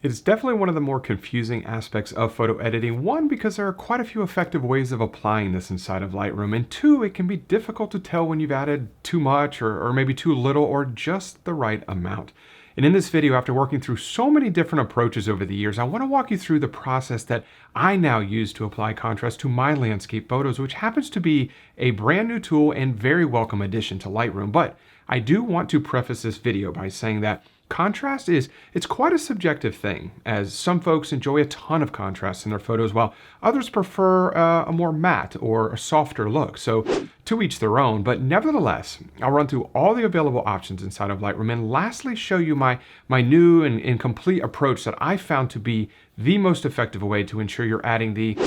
It's definitely one of the more confusing aspects of photo editing. One, because there are quite a few effective ways of applying this inside of Lightroom. And two, it can be difficult to tell when you've added too much or maybe too little or just the right amount. And in this video, after working through so many different approaches over the years, I want to walk you through the process that I now use to apply contrast to my landscape photos, which happens to be a brand new tool and very welcome addition to Lightroom. But I do want to preface this video by saying that contrast it's quite a subjective thing, as some folks enjoy a ton of contrast in their photos while others prefer a more matte or a softer look. So to each their own, but nevertheless, I'll run through all the available options inside of Lightroom and lastly show you my new and complete approach that I found to be the most effective way to ensure you're adding the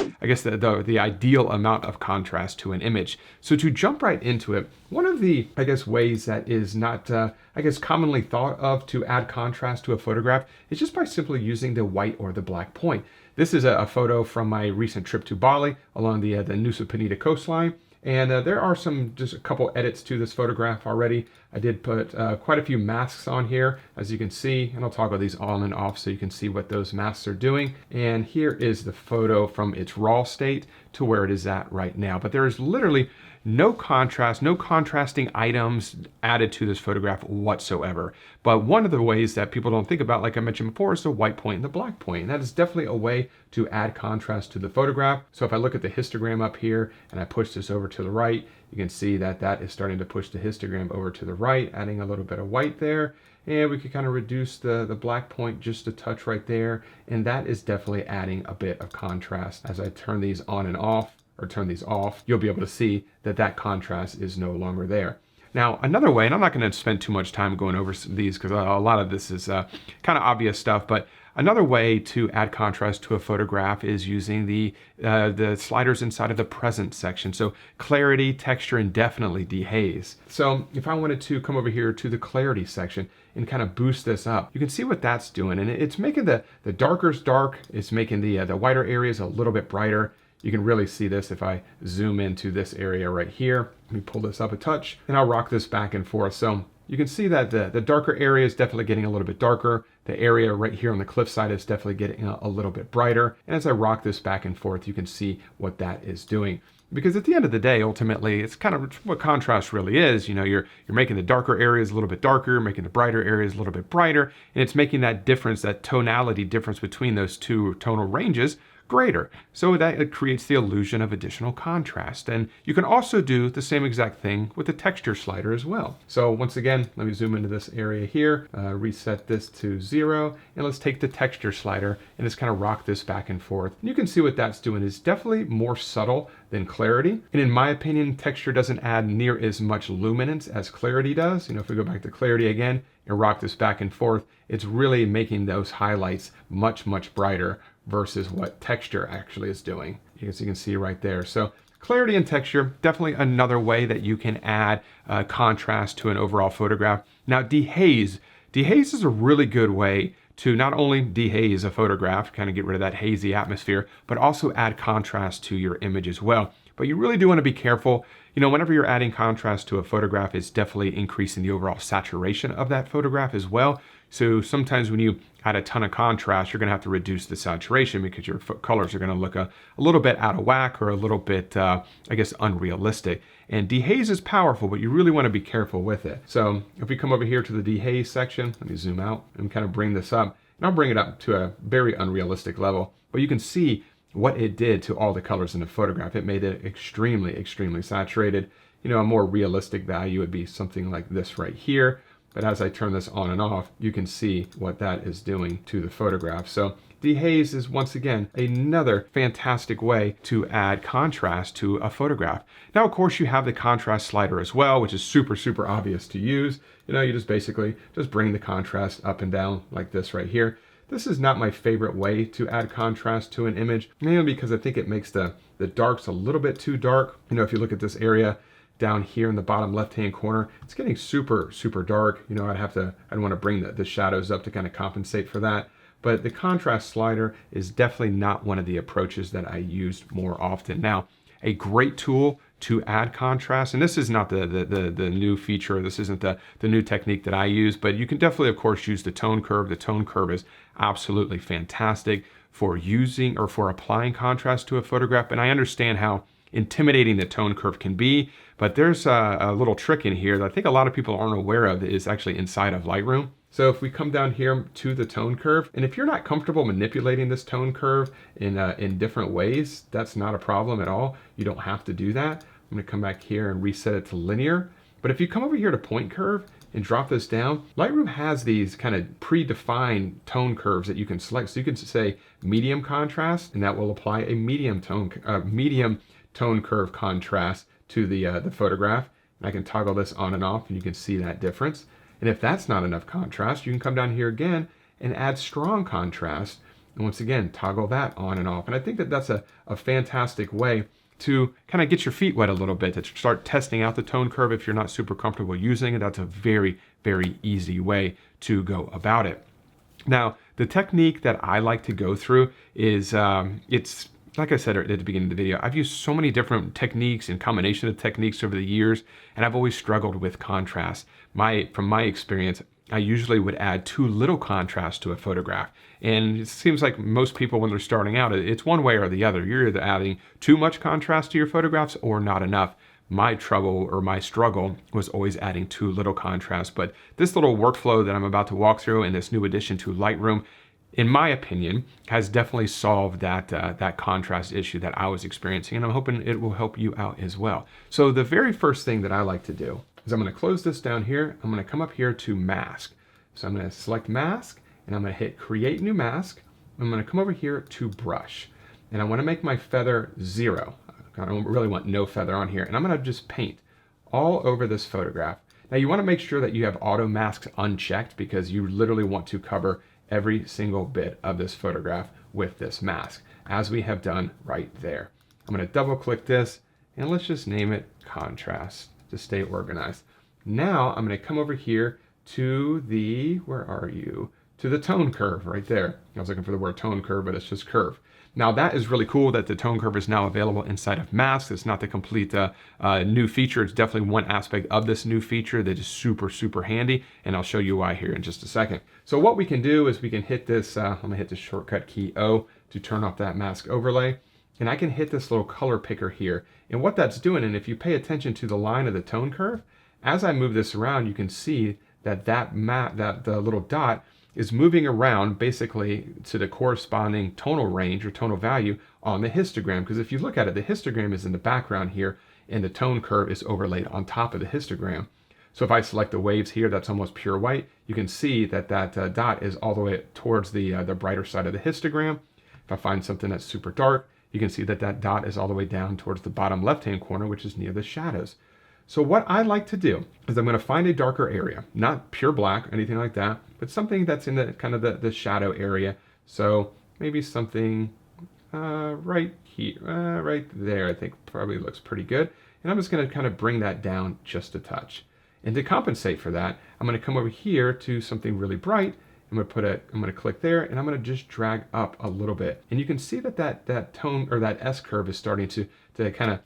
ideal amount of contrast to an image. So to jump right into it, one of the, ways that is not, commonly thought of to add contrast to a photograph is just by simply using the white or the black point. This is a photo from my recent trip to Bali along the Nusa Penida coastline. And there are just a couple edits to this photograph already. I did put quite a few masks on here, as you can see, and I'll toggle these on and off so you can see what those masks are doing. And here is the photo from its raw state to where it is at right now. But there is literally no contrast, no contrasting items added to this photograph whatsoever. But one of the ways that people don't think about, like I mentioned before, is the white point and the black point. And that is definitely a way to add contrast to the photograph. So if I look at the histogram up here and I push this over to the right, you can see that that is starting to push the histogram over to the right, adding a little bit of white there. And we could kind of reduce the black point just a touch right there. And that is definitely adding a bit of contrast. As I turn these on and off, or turn these off, you'll be able to see that that contrast is no longer there. Now, another way, and I'm not going to spend too much time going over these because a lot of this is kind of obvious stuff, but another way to add contrast to a photograph is using the sliders inside of the present section. So clarity, texture, and definitely dehaze. So if I wanted to come over here to the clarity section and kind of boost this up, you can see what that's doing. And it's making the darkers dark. It's making the whiter areas a little bit brighter. You can really see this if I zoom into this area right here. Let me pull this up a touch and I'll rock this back and forth. So you can see that the darker area is definitely getting a little bit darker. The area right here on the cliffside is definitely getting a little bit brighter. And as I rock this back and forth, you can see what that is doing. Because at the end of the day, ultimately, it's kind of what contrast really is. You know, you're making the darker areas a little bit darker, making the brighter areas a little bit brighter, and it's making that difference, that tonality difference between those two tonal ranges greater. So that it creates the illusion of additional contrast. And you can also do the same exact thing with the texture slider as well. So once again, let me zoom into this area here, reset this to 0, and let's take the texture slider and just kind of rock this back and forth. And you can see what that's doing is definitely more subtle than clarity. And in my opinion, texture doesn't add near as much luminance as clarity does. You know, if we go back to clarity again and rock this back and forth, it's really making those highlights much, much brighter versus what texture actually is doing. As you can see right there. So clarity and texture, definitely another way that you can add contrast to an overall photograph. Now dehaze. Dehaze is a really good way to not only dehaze a photograph, kind of get rid of that hazy atmosphere, but also add contrast to your image as well. But you really do want to be careful. You know, whenever you're adding contrast to a photograph, it's definitely increasing the overall saturation of that photograph as well. So sometimes when you add a ton of contrast, you're going to have to reduce the saturation because your colors are going to look a little bit out of whack or a little bit, unrealistic. And dehaze is powerful, but you really want to be careful with it. So if we come over here to the dehaze section, let me zoom out and kind of bring this up. And I'll bring it up to a very unrealistic level, but you can see what it did to all the colors in the photograph. It made it extremely, extremely saturated. You know, a more realistic value would be something like this right here. But as I turn this on and off, you can see what that is doing to the photograph. So dehaze is once again another fantastic way to add contrast to a photograph. Now, of course, you have the contrast slider as well, which is super, super obvious to use. You know, you just basically just bring the contrast up and down like this right here. This is not my favorite way to add contrast to an image, mainly because I think it makes the darks a little bit too dark. You know, if you look at this area down here in the bottom left-hand corner, it's getting super, super dark. You know, I'd want to bring the shadows up to kind of compensate for that. But the contrast slider is definitely not one of the approaches that I use more often. Now, a great tool to add contrast. And this is not the new feature. This isn't the new technique that I use, but you can definitely, of course, use the tone curve. The tone curve is absolutely fantastic for using or for applying contrast to a photograph. And I understand how intimidating the tone curve can be, but there's a little trick in here that I think a lot of people aren't aware of that is actually inside of Lightroom. So if we come down here to the tone curve, and if you're not comfortable manipulating this tone curve in different ways, that's not a problem at all. You don't have to do that. I'm gonna come back here and reset it to linear. But if you come over here to point curve and drop this down, Lightroom has these kind of predefined tone curves that you can select. So you can say medium contrast, and that will apply a medium tone curve contrast to the photograph. And I can toggle this on and off, and you can see that difference. And if that's not enough contrast, you can come down here again and add strong contrast. And once again, toggle that on and off. And I think that that's a fantastic way to kind of get your feet wet a little bit, to start testing out the tone curve if you're not super comfortable using it. That's a very, very easy way to go about it. Now, the technique that I like to go through is, it's like I said at the beginning of the video, I've used so many different techniques and combination of techniques over the years, and I've always struggled with contrast. From my experience, I usually would add too little contrast to a photograph. And it seems like most people, when they're starting out, it's one way or the other. You're either adding too much contrast to your photographs or not enough. My trouble or my struggle was always adding too little contrast. But this little workflow that I'm about to walk through in this new addition to Lightroom, in my opinion, has definitely solved that contrast issue that I was experiencing, and I'm hoping it will help you out as well. So the very first thing that I like to do is I'm going to close this down here. I'm going to come up here to mask. So I'm going to select mask, and I'm going to hit create new mask. I'm going to come over here to brush, and I want to make my feather 0. I don't really want no feather on here, and I'm going to just paint all over this photograph. Now you want to make sure that you have auto masks unchecked, because you literally want to cover every single bit of this photograph with this mask, as we have done right there. I'm going to double click this, and let's just name it contrast to stay organized. Now I'm going to come over here to the, where are you? To the tone curve right there. I was looking for the word tone curve, but it's just curve. Now that is really cool that the tone curve is now available inside of masks. It's not the complete new feature. It's definitely one aspect of this new feature that is super, super handy. And I'll show you why here in just a second. So what we can do is we can hit this, I'm gonna hit the shortcut key O to turn off that mask overlay. And I can hit this little color picker here. And what that's doing, and if you pay attention to the line of the tone curve, as I move this around, you can see that the little dot is moving around basically to the corresponding tonal range or tonal value on the histogram. Because if you look at it, the histogram is in the background here, and the tone curve is overlaid on top of the histogram. So if I select the waves here, that's almost pure white. You can see that that dot is all the way towards the brighter side of the histogram. If I find something that's super dark, you can see that that dot is all the way down towards the bottom left-hand corner, which is near the shadows. So what I like to do is I'm going to find a darker area, not pure black or anything like that, but something that's in the kind of the shadow area. So maybe something right here, right there, I think probably looks pretty good. And I'm just going to kind of bring that down just a touch. And to compensate for that, I'm going to come over here to something really bright. I'm going to click there, and I'm going to just drag up a little bit. And you can see that that tone or that S curve is starting to kind of,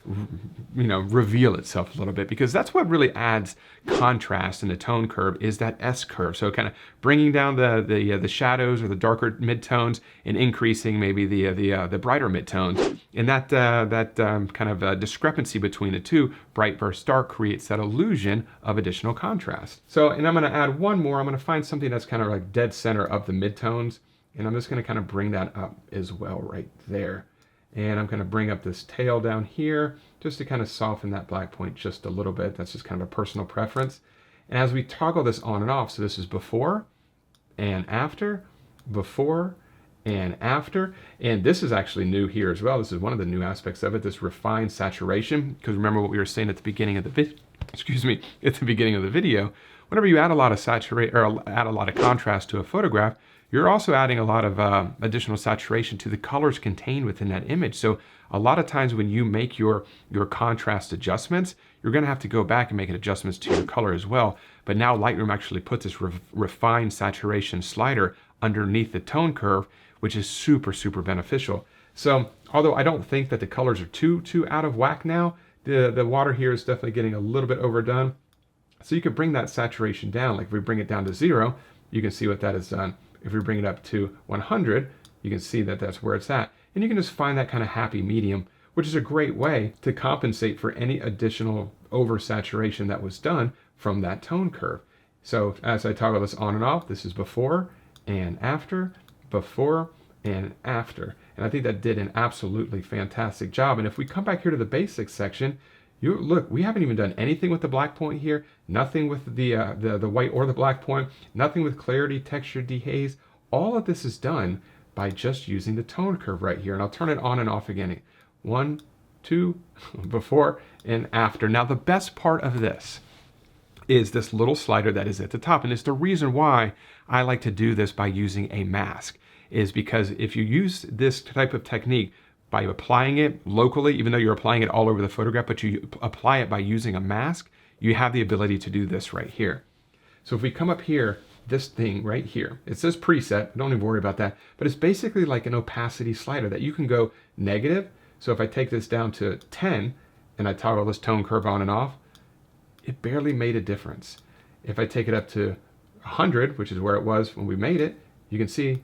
reveal itself a little bit, because that's what really adds contrast in the tone curve is that S curve. So kind of bringing down the shadows or the darker midtones and increasing maybe the brighter midtones. And that kind of discrepancy between the two, bright versus dark, creates that illusion of additional contrast. So, and I'm going to add one more. I'm going to find something that's kind of like dead center of the midtones, and I'm just going to kind of bring that up as well right there. And I'm going to bring up this tail down here just to kind of soften that black point just a little bit. That's just kind of a personal preference. And as we toggle this on and off, so this is before and after, before and after. And this is actually new here as well. This is one of the new aspects of it, this refined saturation. Because remember what we were saying at the beginning of the video, whenever you add a lot of add a lot of contrast to a photograph, you're also adding a lot of additional saturation to the colors contained within that image. So a lot of times when you make your contrast adjustments, you're gonna have to go back and make adjustments to your color as well. But now Lightroom actually puts this refined saturation slider underneath the tone curve, which is super, super beneficial. So although I don't think that the colors are too out of whack now, the water here is definitely getting a little bit overdone. So you could bring that saturation down. Like if we bring it down to 0, you can see what that has done. If we bring it up to 100, you can see that that's where it's at. And you can just find that kind of happy medium, which is a great way to compensate for any additional oversaturation that was done from that tone curve. So as I toggle this on and off, this is before and after, before and after. And I think that did an absolutely fantastic job. And if we come back here to the basics section, you look, we haven't even done anything with the black point here, nothing with the white or the black point, nothing with clarity, texture, dehaze. All of this is done by just using the tone curve right here. And I'll turn it on and off again. 1, 2, before and after. Now the best part of this is this little slider that is at the top. And it's the reason why I like to do this by using a mask, is because if you use this type of technique by applying it locally, even though you're applying it all over the photograph, but you apply it by using a mask, you have the ability to do this right here. So if we come up here, this thing right here, it says preset, don't even worry about that, but it's basically like an opacity slider that you can go negative. So if I take this down to 10 and I toggle this tone curve on and off, it barely made a difference. If I take it up to 100, which is where it was when we made it, you can see,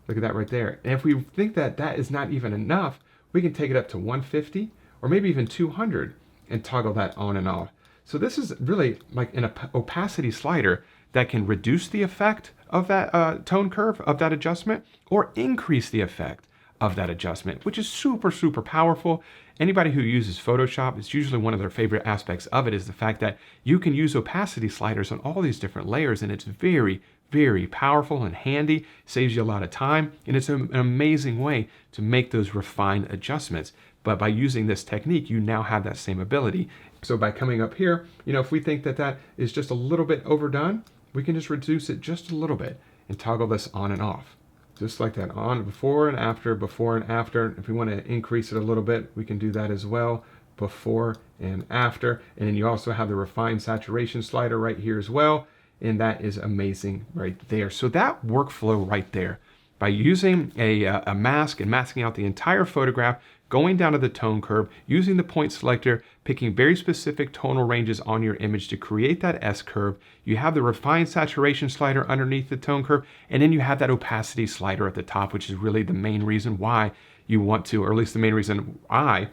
look at that right there. And if we think that that is not even enough, we can take it up to 150 or maybe even 200 and toggle that on and off. So this is really like an opacity slider that can reduce the effect of that tone curve, of that adjustment, or increase the effect of that adjustment, which is super, super powerful. Anybody who uses Photoshop, it's usually one of their favorite aspects of it is the fact that you can use opacity sliders on all these different layers, and it's very, very powerful and handy, saves you a lot of time, and it's an amazing way to make those refined adjustments. But by using this technique, you now have that same ability. So by coming up here, you know, if we think that that is just a little bit overdone, we can just reduce it just a little bit and toggle this on and off. Just like that, on, before and after, before and after. If we want to increase it a little bit, we can do that as well, before and after. And then you also have the refined saturation slider right here as well. And that is amazing right there. So that workflow right there, by using a mask and masking out the entire photograph, going down to the tone curve, using the point selector, picking very specific tonal ranges on your image to create that S curve. You have the refined saturation slider underneath the tone curve, and then you have that opacity slider at the top, which is really the main reason why you want to, or at least the main reason I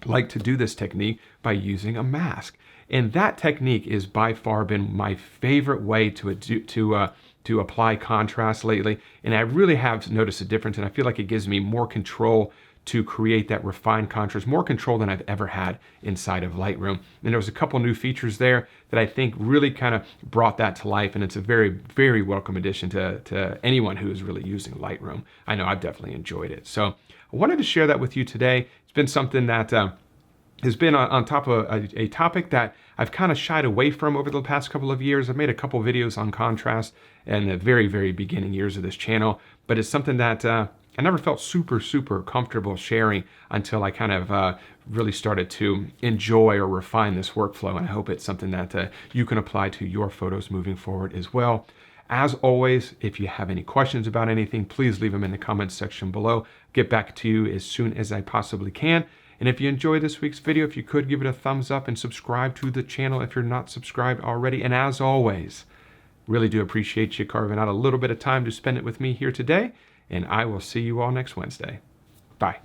like to do this technique by using a mask. And that technique is by far been my favorite way to apply contrast lately. And I really have noticed a difference, and I feel like it gives me more control to create that refined contrast, more control than I've ever had inside of Lightroom. And there was a couple new features there that I think really kind of brought that to life, and it's a very, very welcome addition to anyone who is really using Lightroom. I know I've definitely enjoyed it. So I wanted to share that with you today. It's been something that has been on top of a topic that I've kind of shied away from over the past couple of years. I've made a couple videos on contrast in the very, very beginning years of this channel, but it's something that I never felt super, super comfortable sharing until I kind of really started to enjoy or refine this workflow. And I hope it's something that you can apply to your photos moving forward as well. As always, if you have any questions about anything, please leave them in the comments section below. Get back to you as soon as I possibly can. And if you enjoyed this week's video, if you could give it a thumbs up and subscribe to the channel if you're not subscribed already. And as always, really do appreciate you carving out a little bit of time to spend it with me here today. And I will see you all next Wednesday. Bye.